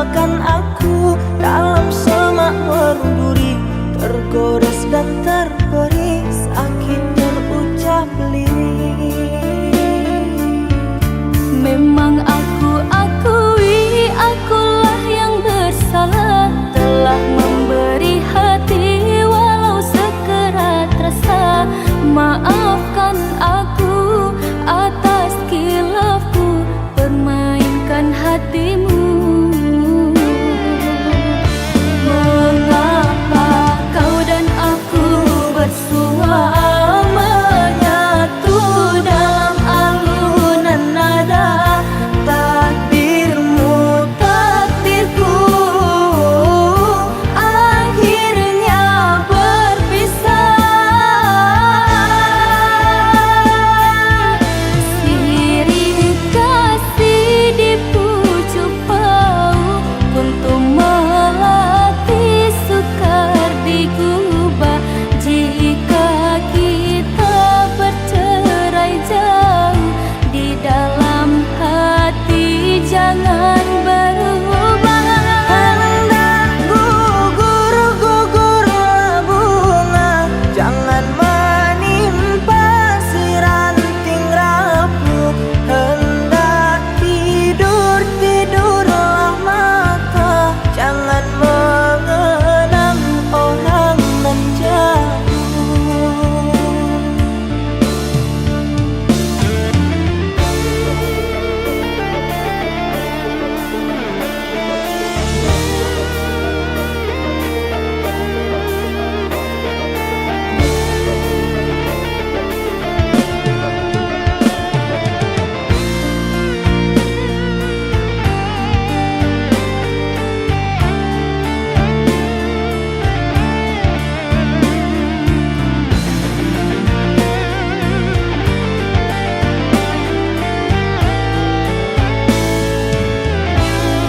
meninggalkan aku dalam semak berduri, tergores dan terberi sakit terucap lirik. Memang aku akui akulah yang bersalah, telah memberi hati walau sekerat rasa. Maafkan aku atas khilafku permainkan hatimu. Mengapa kau dan aku bersua menyatu dalam alunan nada? Takdirmu takdirku akhirnya berpisah. Sirih kasih di pucuk bau, untuk melatih sukar digubah. Jika kita bercerai jauh, di dalam hati jangan berubah. Hendak gugur-gugurlah bunga, jangan menimpa si ranting rapuh. Hendak tidur-tidurlah mata, jangan mengenang orang nan jauh.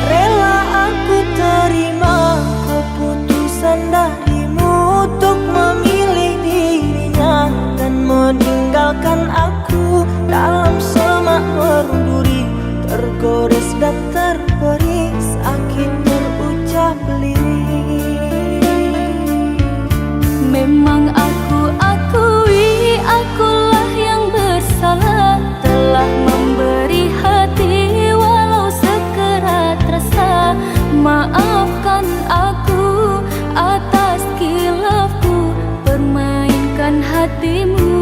Rela aku terima keputusan darimu untuk memilih dirinya dan meninggalkan aku dalam semak berduri, tergores dan terberi sakit terucap lirik. Memang aku akui akulah yang bersalah, telah memberi hati walau sekerat rasa. Maafkan aku atas khilafku permainkan hatimu.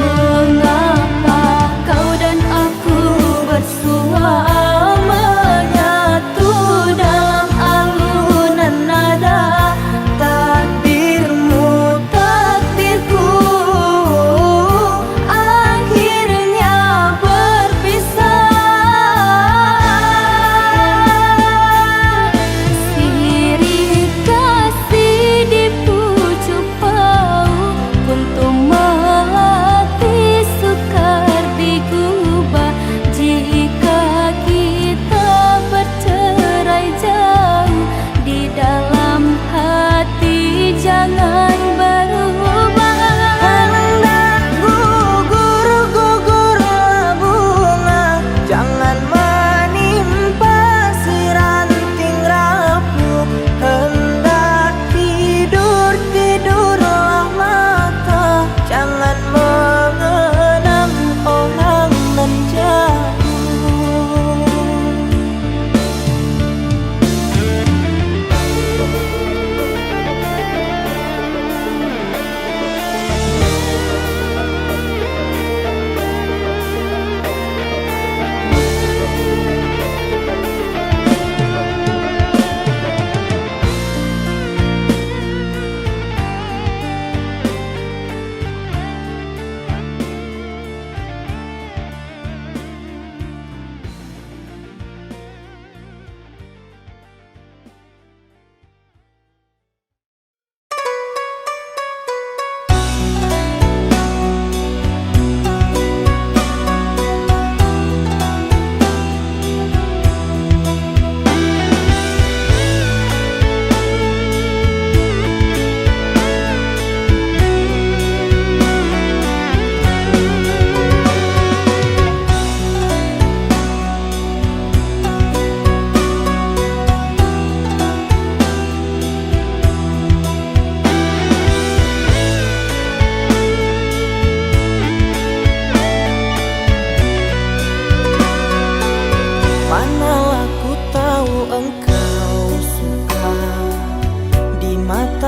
Mengapa kau dan aku bersua menyatu dalam alunan nada?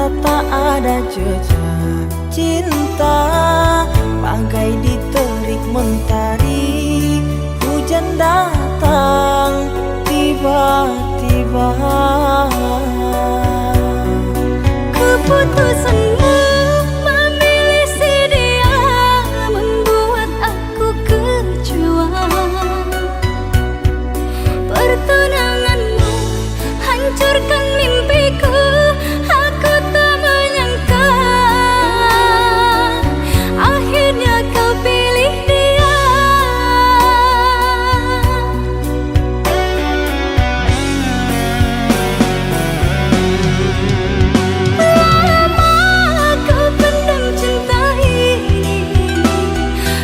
mata tak ada jejak cinta, bagai diterik mentari. Hujan datang tiba-tiba. Keputusanmu memilih si dia membuat aku kecewa. Pertunanganmu hancurkan mimpiku. Aku tak menyangka akhirnya kau pilih dia. Lama kau pendam cinta ini,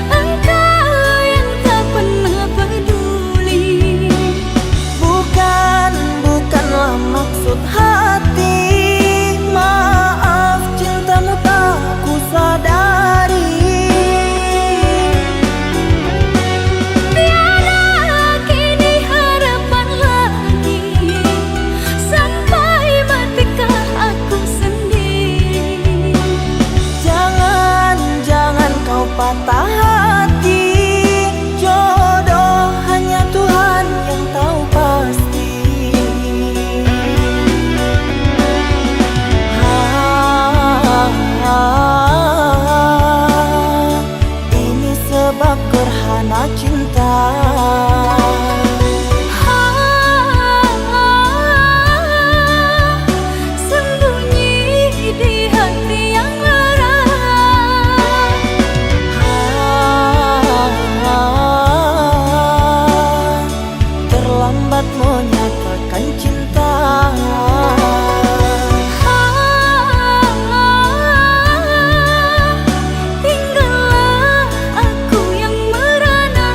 engkau yang tak pernah peduli. Bukanlah maksud hati. Maaf, cintamu tak ku sadari. Tiada kini harapan lagi, sampai matikah aku sendiri. Jangan kau patah hati. Jodoh hanya Tuhan yang tahu pasti. Ini sebab gerhana cinta. Sembunyi di hati yang lara. Terlambat menyatakan cinta. Tinggallah aku yang merana.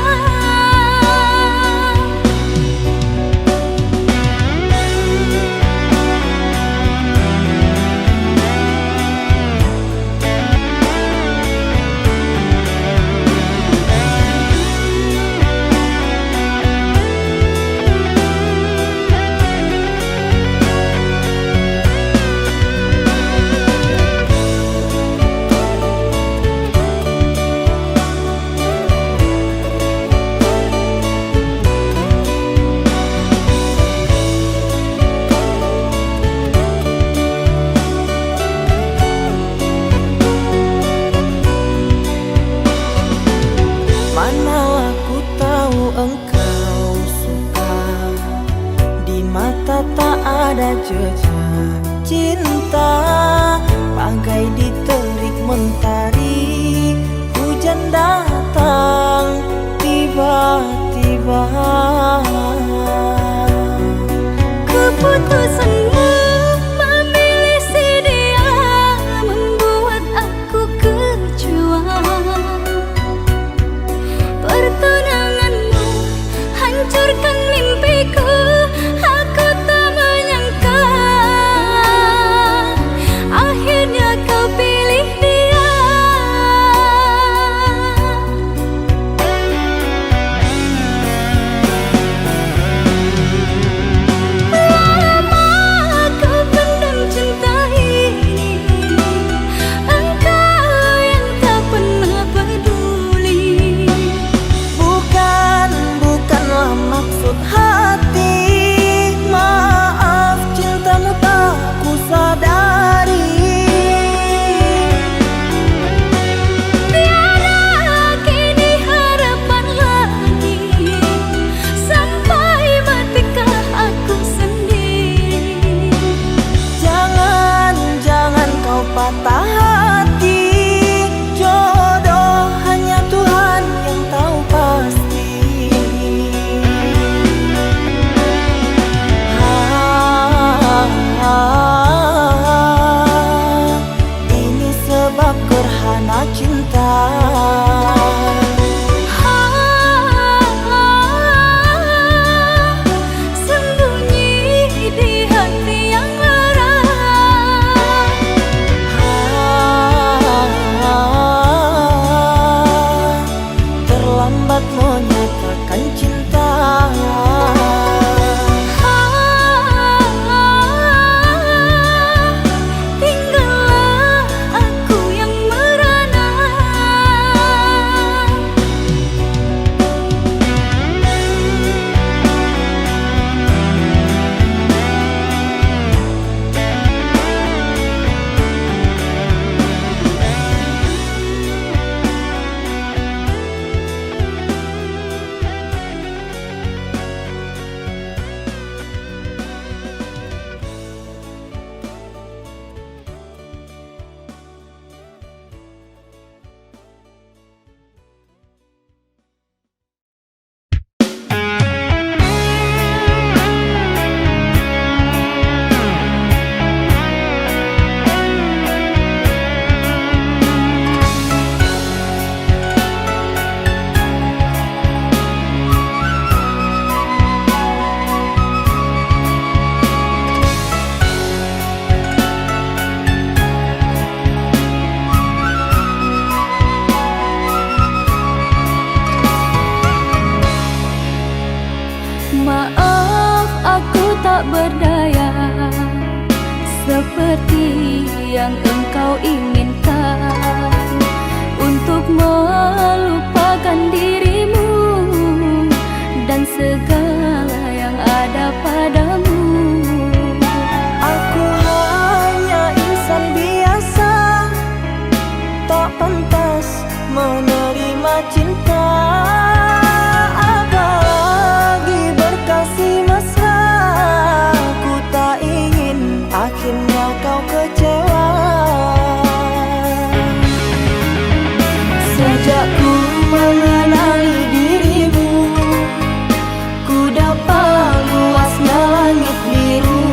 Mana aku tahu engkau suka. Di mata tak ada jejak cinta, bagai diterik mentari. Hujan datang tiba-tiba. Keputusanmu memilih si dia membuat aku kecewa. Pertunanganmu hancurkan mimpiku. Aku tak menyangka akhirnya kau pilih dia. tak berdaya, seperti yang engkau inginkan, untuk melupakan dirimu dan segala yang ada padamu. Aku hanya insan biasa, tak pantas menerima cinta, apalagi berkasih mesra. Ku tak ingin akhirnya kau kecewa. Sejak ku mengenali dirimu, ku dapat luasnya langit biru.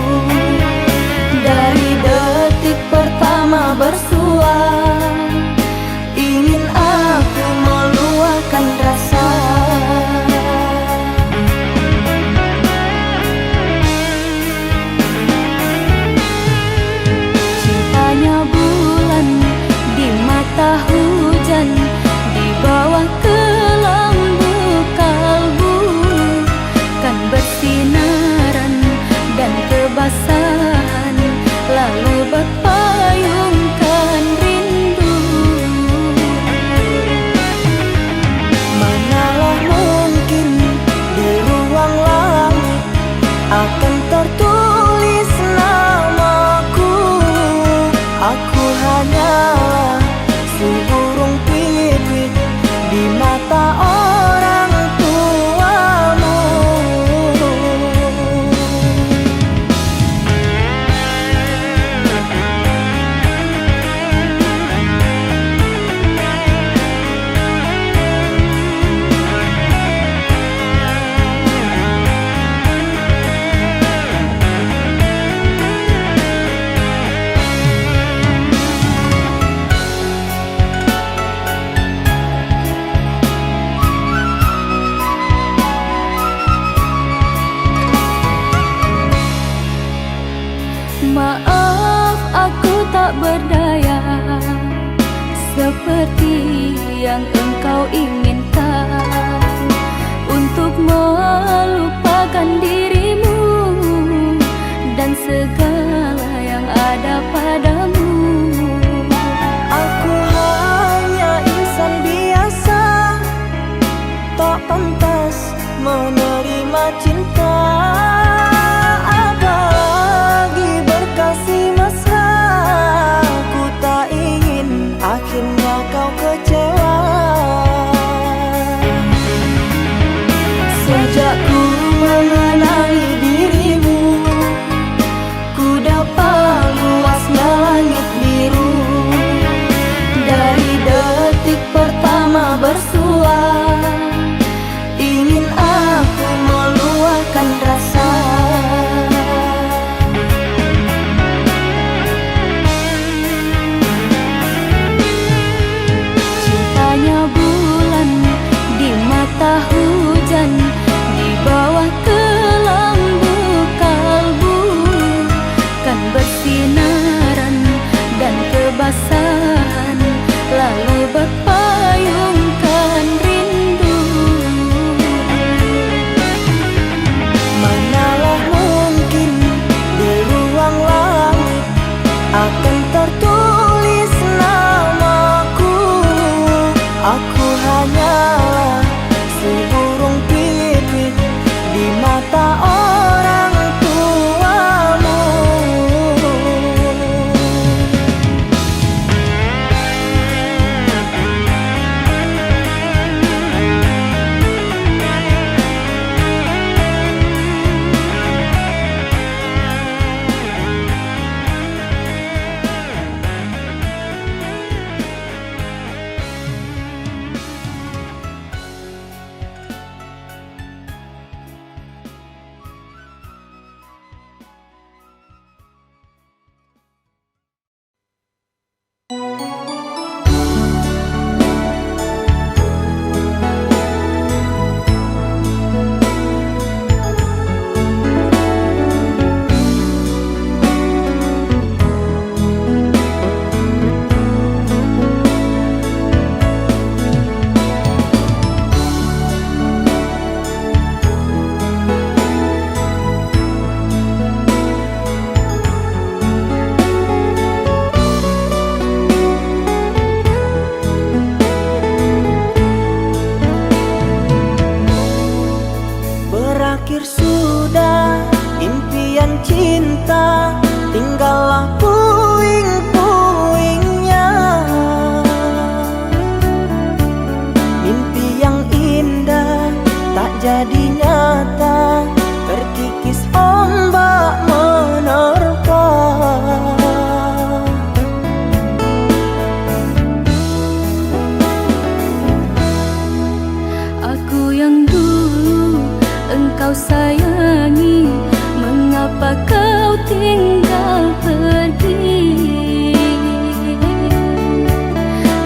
Dari detik pertama bersua, ingin aku meluahkan rasa. Cintanya bulan di mata hujan, di bawah kelambu kalbu, kan bersinaran dan kebasahan, lalu berpayungkan rindu. Manalah mungkin di ruang langit akan tertulis namaku. Aku hanyalah seburung pipit di mata orang tuamu. Maaf, aku tak berdaya, seperti yang engkau inginkan, untuk melupakan dirimu dan segala yang ada padamu. Aku hanya insan biasa, tak pantas menerima cinta, apalagi berkasih mesra. Ku tak ingin akhirnya kau kecewa. Sejak ku mengenali dirimu, ku dapat luasnya langit biru. Dari detik pertama bersua, ingin aku meluahkan rasa. Cintanya bulan di mata hujan, di bawah kelambu berakhir sudah impian cinta, tinggallah puing-puingnya. Mimpi yang indah tak jadi nyata, terkikis ombak menerpa. Aku yang dulu engkau sayangi, mengapa kau tinggal pergi?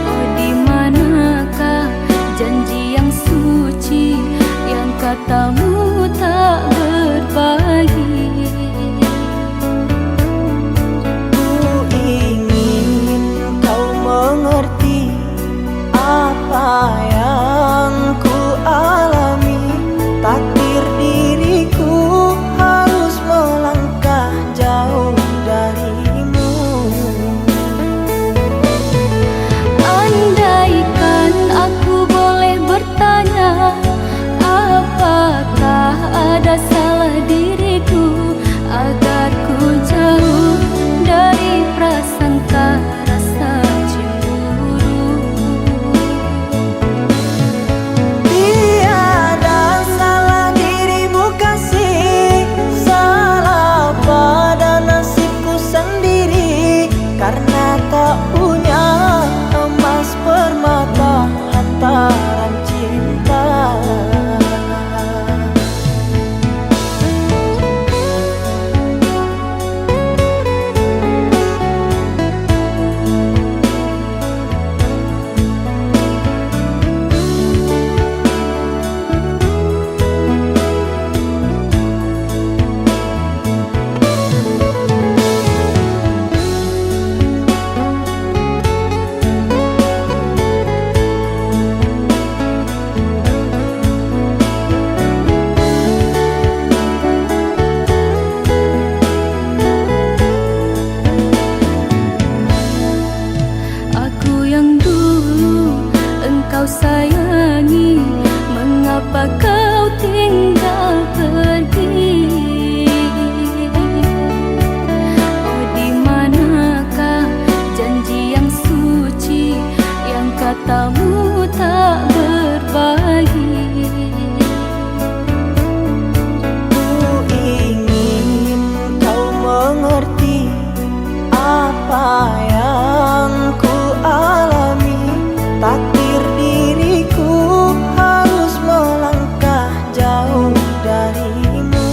Oh, di manakah janji yang suci yang katamu tak berbagi? Ku ingin kau mengerti apa yang ku alami. Takdir diriku harus melangkah jauh darimu. Andaikan aku boleh bertanya, apakah ada salah diriku agar ku jauh dari prasangka rasa cemburu? Tiada salah dirimu kasih, salah pada nasibku sendiri, karena tak punya emas permata hantaran cinta. Aku yang dulu engkau sayangi, mengapa kau tinggal pergi? Oh, di manakah janji yang suci yang katamu tak berbagi? Ku ingin kau mengerti apa yang ku alami. Takdir diriku harus melangkah jauh darimu.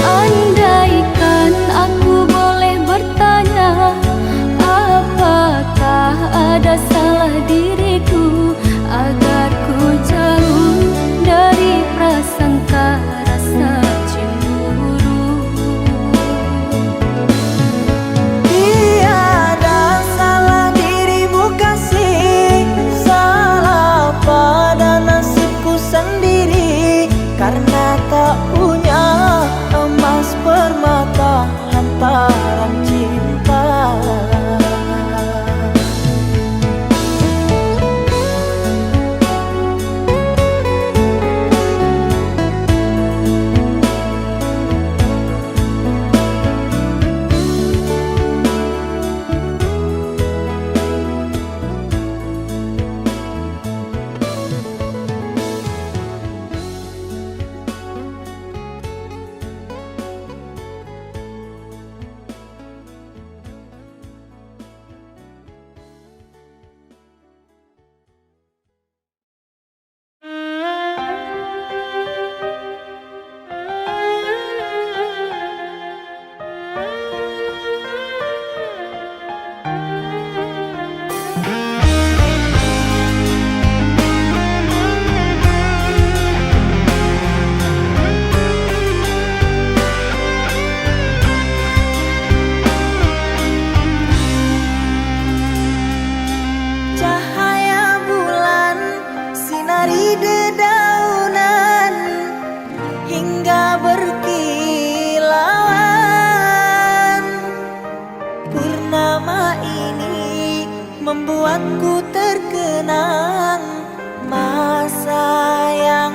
Andaikan aku boleh bertanya, apakah ada salah diriku agar ku jauh dari prasangka rasa cemburu? Tiada salah dirimu kasih, salah pada nasibku sendiri, karena tak punya emas permata hantaran cinta. membuatku terkenang masa yang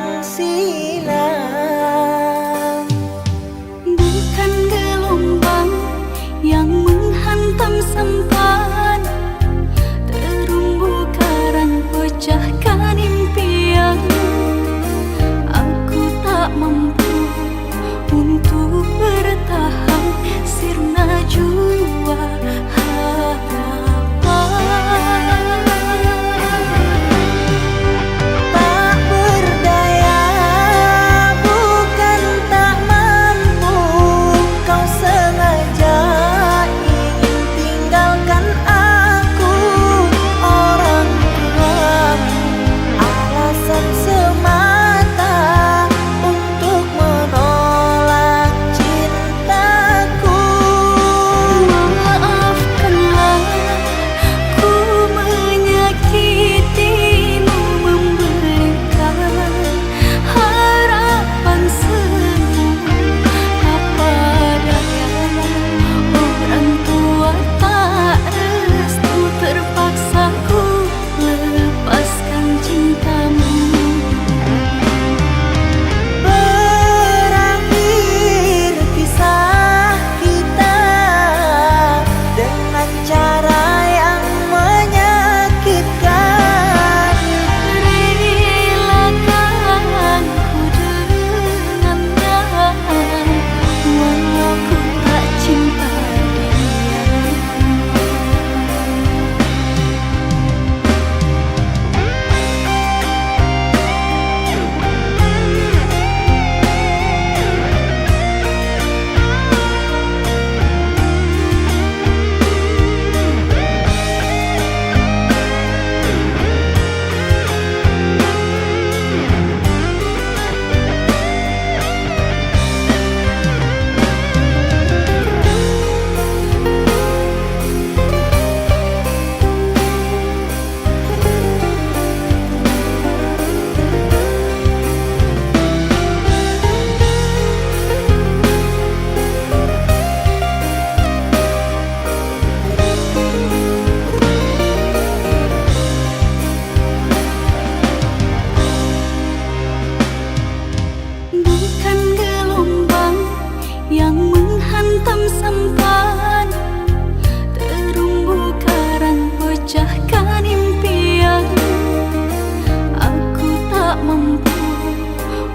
mampu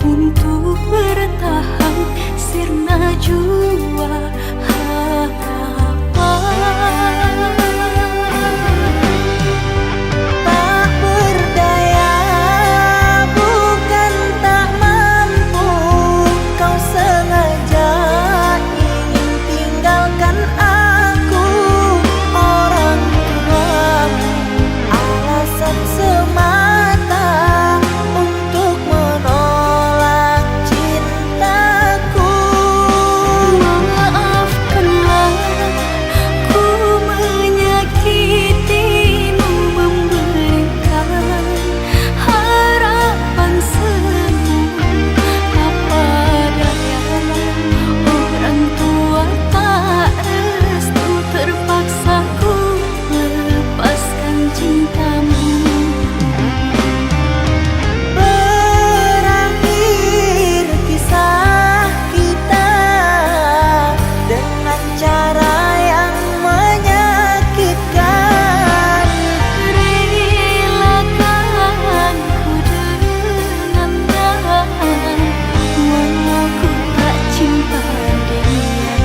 untuk bertahan sirna jua harapan. Tak berdaya, bukan tak mampu, kau sengaja ingin tinggalkan aku. Orang tuamu alasan semata untuk menolak cintaku. Maafkanlah ku menyakitimu, memberikan harapan semu. Apa daya, orang tua tak restu, terpaksa ku melepaskan cintamu. Berakhir kisah kita dengan cara yang menyakitkan. Relakan ku dengannya, walau ku tak cinta dia.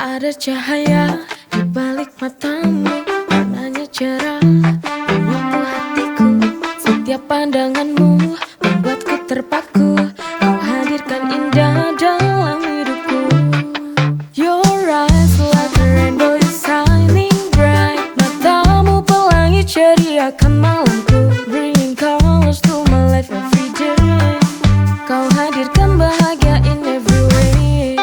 Ada cahaya di balik matamu, warnanya cerah menyapu hatiku. Setiap pandanganmu membuatku terpaku, kau hadirkan indah dalam hidupku. Your eyes like a rainbow shining bright, matamu pelangi ceriakan malamku, bringing colors to my life every day. Kau hadirkan bahagia in every way.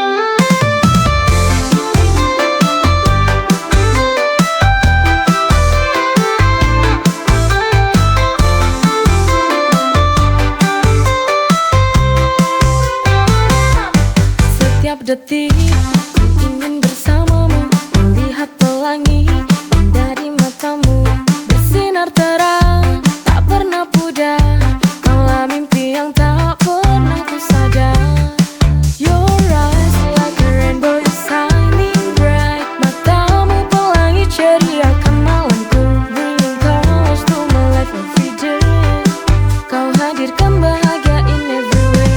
Setiap detik ku ingin bersamamu, melihat pelangi dari matamu, bersinar terang, tak pernah pudar. Kaulah mimpi yang tak pernah ku sadar. Your eyes like a rainbow shining bright, matamu pelangi ceriakan malamku, bringing colors to my life every day. Kau hadirkan bahagia in every way.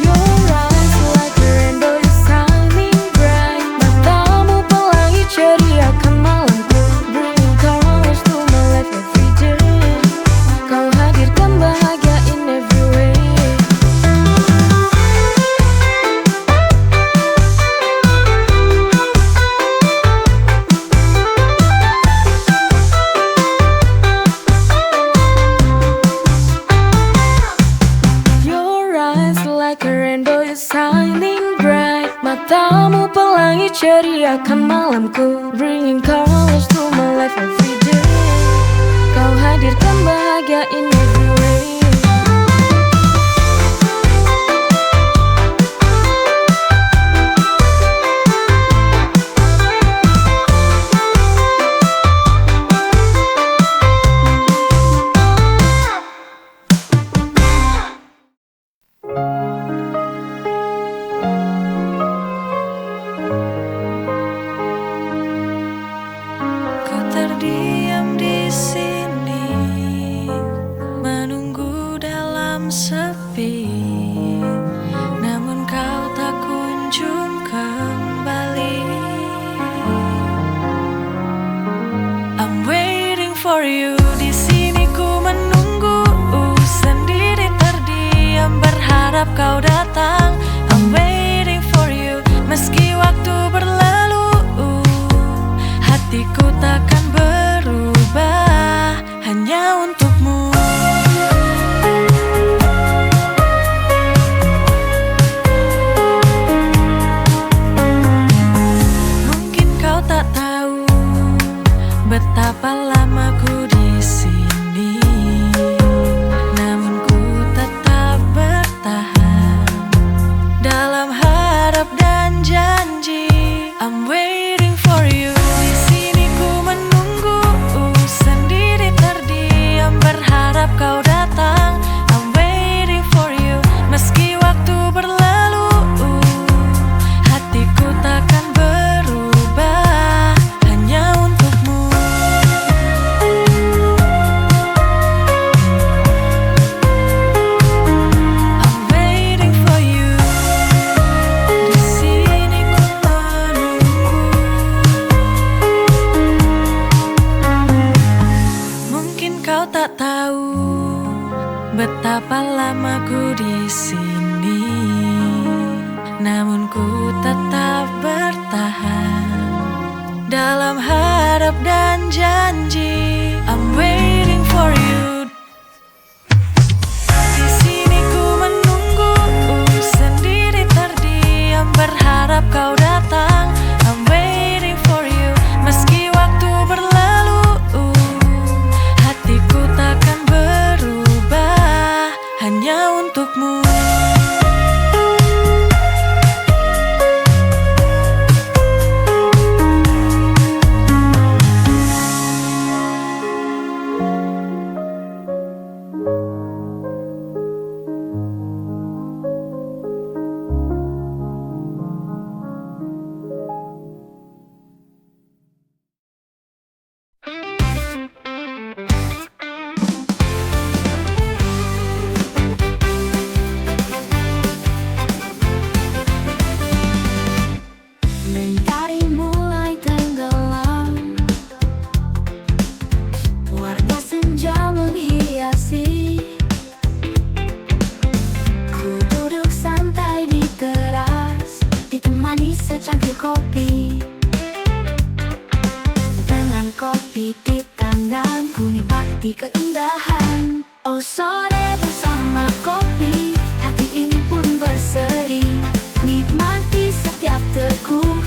Your eyes like a rainbow shining bright, matamu pelangi ceriakan malamku, bringing colors to my life every day. Kau hadirkan bahagia in every way. Your eyes like a rainbow shining bright, matamu pelangi ceriakan malamku, bringing colors to my life every day. Kau hadirkan bahagia in every way. Ku terdiam di sini, for you. Di sini ku menunggu sendiri terdiam, berharap kau datang. I'm waiting for you. Meski waktu berlalu, hatiku takkan berubah hanya untukmu. Mungkin kau tak tahu betapa lama ku di sini, namun ku tetap bertahan dalam harap dan janji. I'm waiting for you. Di sini ku menunggu sendiri terdiam, berharap kau datang. I'm waiting for you. Meski waktu berlalu, hatiku takkan berubah hanya untukmu. I'm waiting for you. Di sini ku menunggu. Mungkin kau tak tahu betapa lama ku di sini, namun ku tetap bertahan dalam harap dan janji. I'm waiting for you. Di sini ku menunggu sendiri terdiam, berharap kau datang. I'm waiting for you. Meski waktu berlalu, hatiku takkan berubah hanya untukmu. Mentari mulai tenggelam, warna senja menghiasi. Ku duduk santai di teras, ditemani secangkir kopi. Dengan kopi di tangan, ku nikmati keindahan. Oh, sore bersama kopi, hati ini pun berseri. Nikmati setiap teguk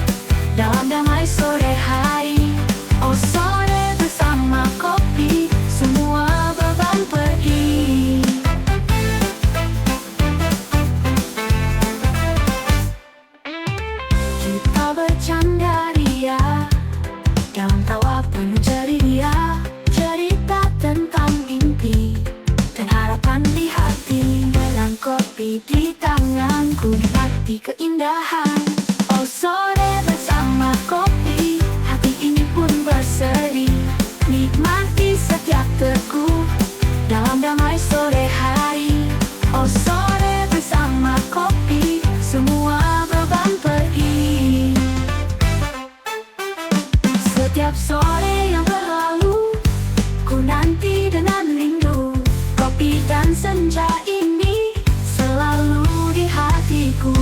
dalam damai sore hari. Oh, sore bersama kopi, semua beban pergi. Kita bercanda ria dalam tawa penuh ceria, cerita tentang mimpi dan harapan di hati. Dengan kopi di tanganku, nikmati keindahan. Oh, sore bersama kopi, hati ini pun berseri. Nikmati setiap teguk dalam damai sore hari. Oh, sore bersama kopi, semua beban pergi. Setiap sore yang berlalu, ku nanti dengan rindu. Kopi dan senja ini selalu di hatiku.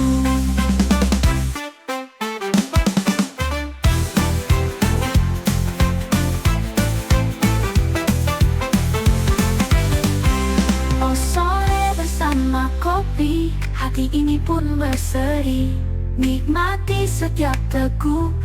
Oh, sore bersama kopi, hati ini pun berseri. Nikmati setiap teguk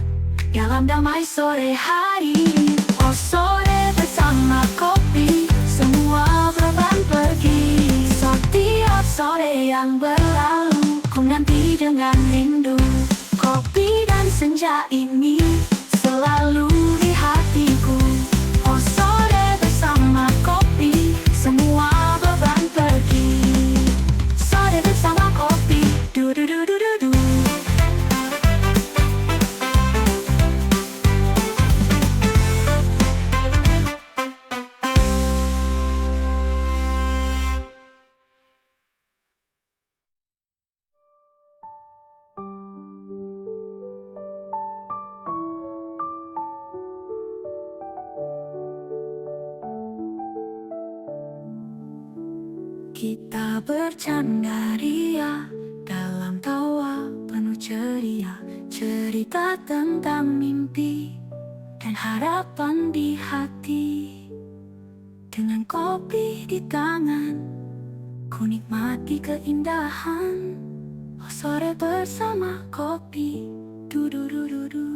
dalam damai sore hari. Oh, sore bersama kopi, semua beban pergi. Setiap sore yang berlalu, ku nanti dengan rindu. Kopi dan senja ini selalu di hatiku. Oh, sore bersama kopi, semua beban pergi. Sore bersama kopi, du du du du du du. Kita bercanda ria dalam tawa penuh ceria, cerita tentang mimpi dan harapan di hati. Dengan kopi di tangan, ku nikmati keindahan. Oh, sore bersama kopi, du-du-du-du-du.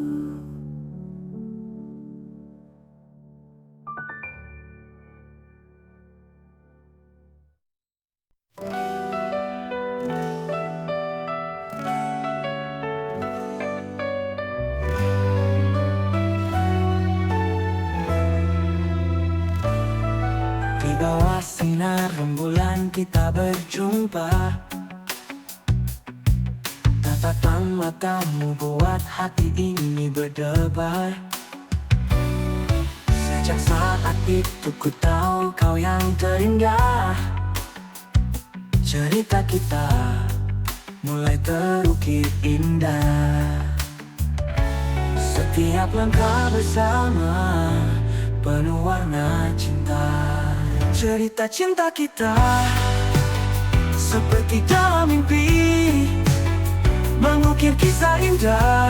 Di bawah sinar rembulan kita berjumpa. Tatapan matamu buat hati ini berdebar. Sejak saat itu ku tahu kau yang terindah. Cerita kita mulai terukir indah. Setiap langkah bersama penuh warna cinta. Cerita cinta kita seperti dalam mimpi, mengukir kisah indah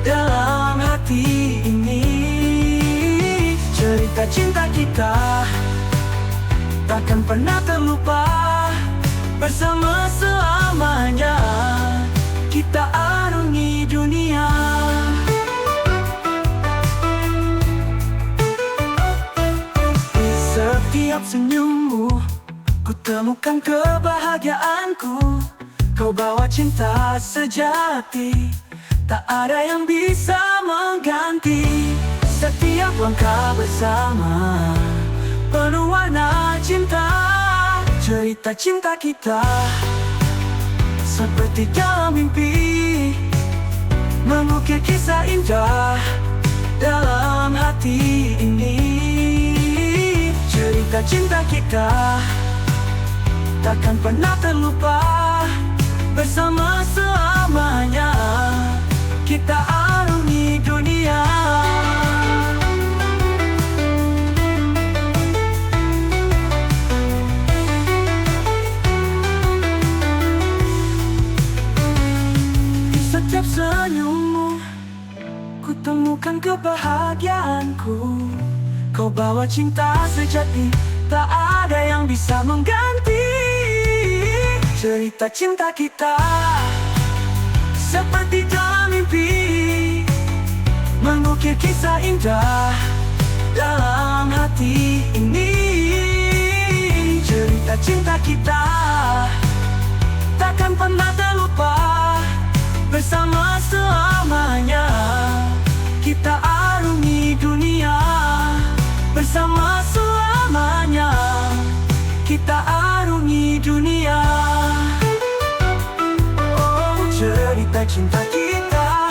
dalam hati ini. Cerita cinta kita takkan pernah terlupa, bersama selamanya kita arungi dunia. Setiap senyummu, ku temukan kebahagiaanku. Kau bawa cinta sejati, tak ada yang bisa mengganti. Setiap langkah bersama penuh warna cinta. Cerita cinta kita seperti dalam mimpi, mengukir kisah indah dalam hati ini. Cerita cinta kita takkan pernah terlupa, bersama selamanya kita arungi dunia. Di setiap senyummu, ku temukan kebahagiaanku. Kau bawa cinta sejati, tak ada yang bisa mengganti. Cerita cinta kita seperti dalam mimpi, mengukir kisah indah dalam hati ini. Cerita cinta kita takkan pernah terlupa, bersama selamanya kita arungi dunia. Bersama selamanya kita arungi dunia. Oh, cerita cinta kita.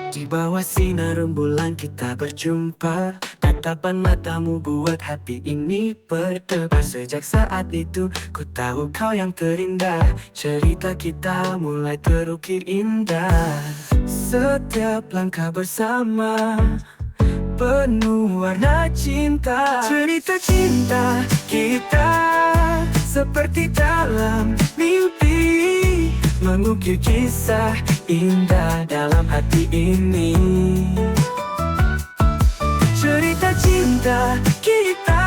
Di bawah sinar rembulan kita berjumpa. Tatapan matamu buat hati ini berdebar. Sejak saat itu ku tahu kau yang terindah. Cerita kita mulai terukir indah. Setiap langkah bersama penuh warna cinta. Cerita cinta kita seperti dalam mimpi, mengukir kisah indah dalam hati ini. Cerita cinta kita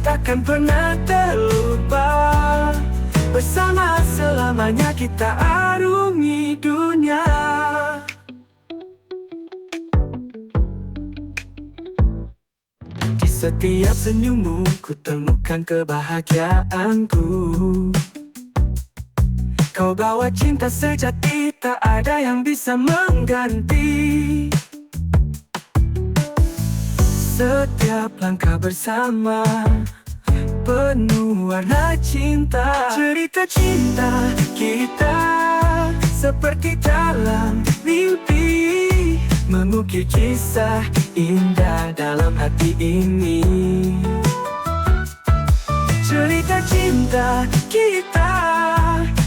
takkan pernah terlupa, bersama selamanya kita arungi dunia. Di setiap senyummu, ku temukan kebahagiaanku. Kau bawa cinta sejati, tak ada yang bisa mengganti. Setiap langkah bersama penuh warna cinta. Cerita cinta kita seperti dalam mimpi, mengukir kisah indah dalam hati ini. Cerita cinta kita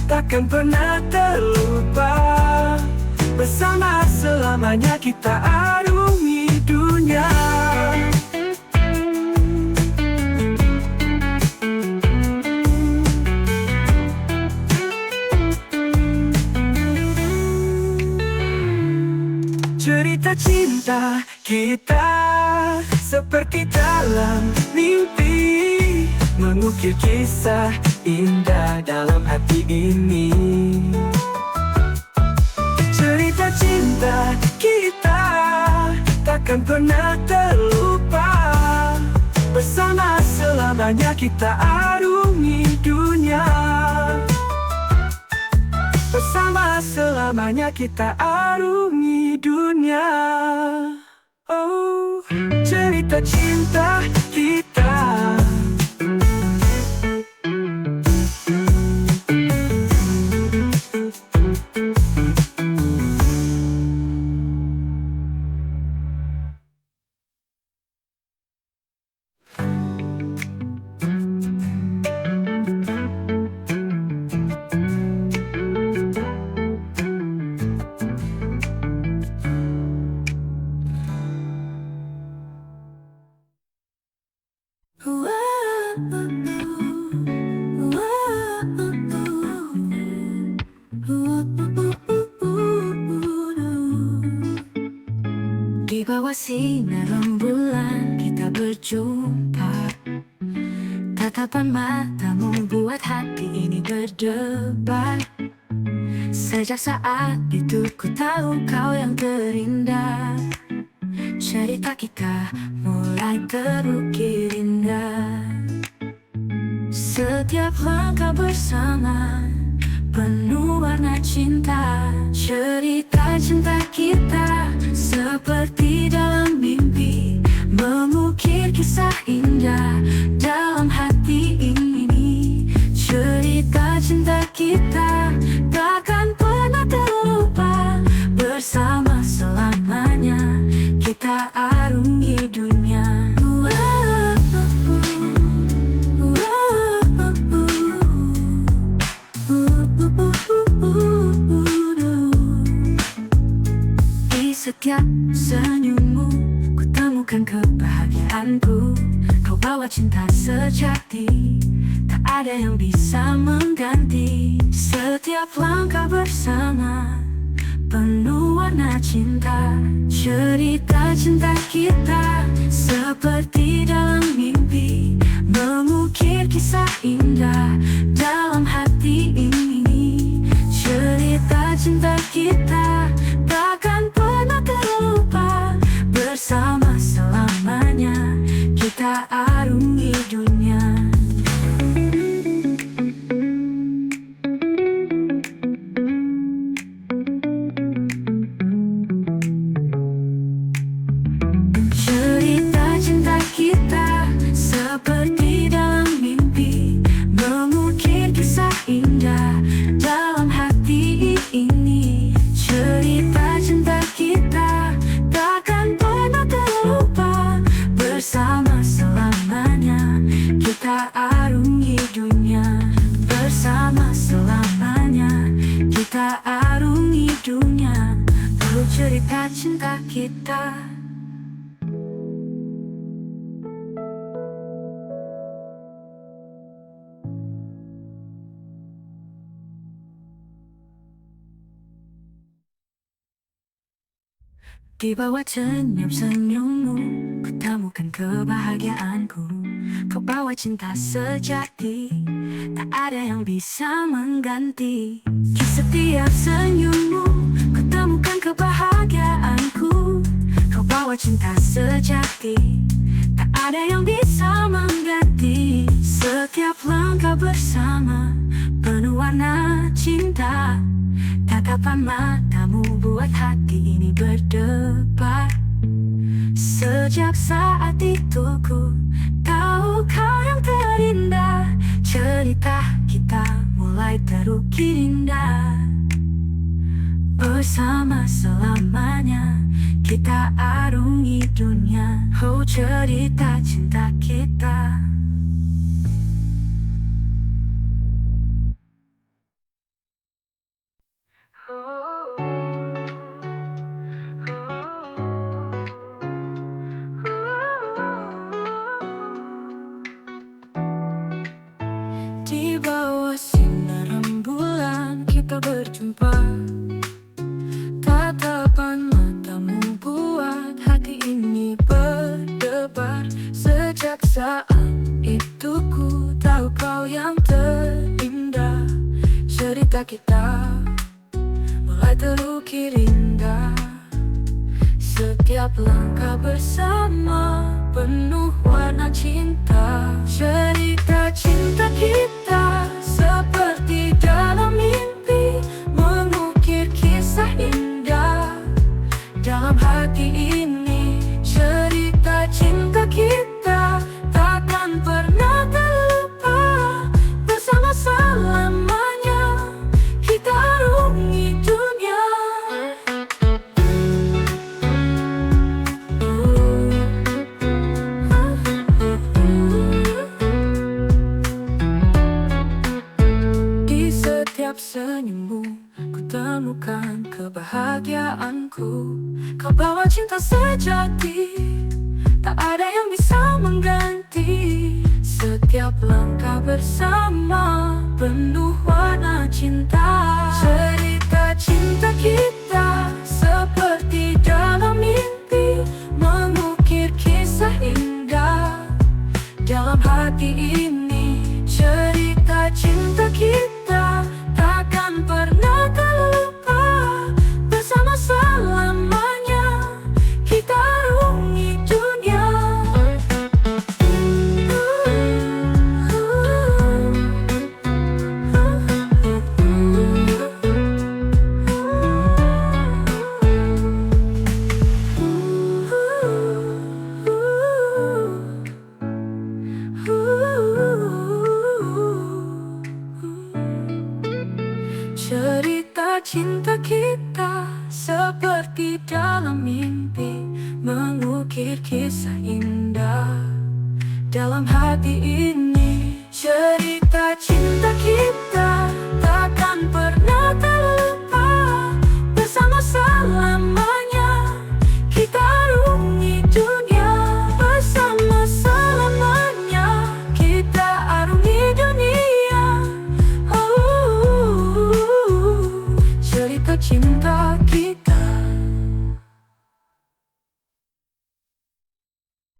takkan pernah terlupa. Bersama selamanya kita arungi dunia. Cerita cinta kita seperti dalam mimpi, mengukir kisah indah dalam hati ini. Cerita cinta kita takkan pernah terlupa. Bersama selamanya kita arungi dunia. Bersama selamanya kita arungi dunia. Oh, cerita cinta kita. Di bawah sinar rembulan kita berjumpa. Tatapan matamu buat hati ini berdebar. Sejak saat itu ku tahu kau yang terindah. Cerita kita mulai terukir indah. Setiap langkah bersama penuh warna cinta. Cerita cinta kita seperti dalam mimpi, mengukir kisah indah dalam hati ini. Cerita cinta kita takkan pernah terlupa. Bersama selamanya kita arungi dunia. Di setiap senyummu ku temukan kebahagiaanku. Kau bawa cinta sejati, tak ada yang bisa mengganti. Setiap langkah bersama penuh warna cinta. Cerita cinta kita seperti dalam mimpi, mengukir kisah indah dalam hati ini. Cerita cinta kita takkan pernah terlupa. Bersama selamanya kita arungi dunia. Cerita cinta kita seperti dalam mimpi, mengukir kisah indah dalam hati ini. Cerita cinta kita takkan pernah terlupa. Bersama selamanya kita arungi dunia. Bersama selamanya kita arungi dunia. Oh, cerita cinta kita. Di bawah senyum-senyummu ku temukan kebahagiaanku. Kau bawa cinta sejati, tak ada yang bisa mengganti. Di setiap senyummu ku temukan kebahagiaanku. Kau bawa cinta sejati, tak ada yang bisa mengganti. Setiap langkah bersama penuh warna cinta. Tatapan matamu buat hati ini berdebar. Sejak saat itu ku tahu kau yang terindah. Cerita kita mulai terukir indah. Bersama selamanya kita arungi dunia. Oh, cerita cinta kita. Di bawah sinar rembulan kita berjumpa. Tatapan matamu buat hati ini berdebar. Sejak saat itu ku tahu kau yang terindah. Cerita kita mulai terukir indah. Setiap langkah bersama penuh warna cinta. Cerita cinta kita seperti dalam mimpi, mengukir kisah indah dalam hati ini. Cerita cinta kita takkan pernah terlupa. Bersama selamanya kita arungi dunia. Di setiap senyummu ku temukan kebahagiaanku. Kau bawa cinta sejati, tak ada yang bisa mengganti. Setiap langkah bersama penuh warna cinta. Cerita cinta kita seperti dalam mimpi, mengukir kisah indah dalam hati ini. Cerita cinta kita takkan pernah terlupa. Bersama selamanya kita arungi dunia. Cerita cinta kita seperti dalam mimpi, mengukir kisah indah dalam hati ini. Cerita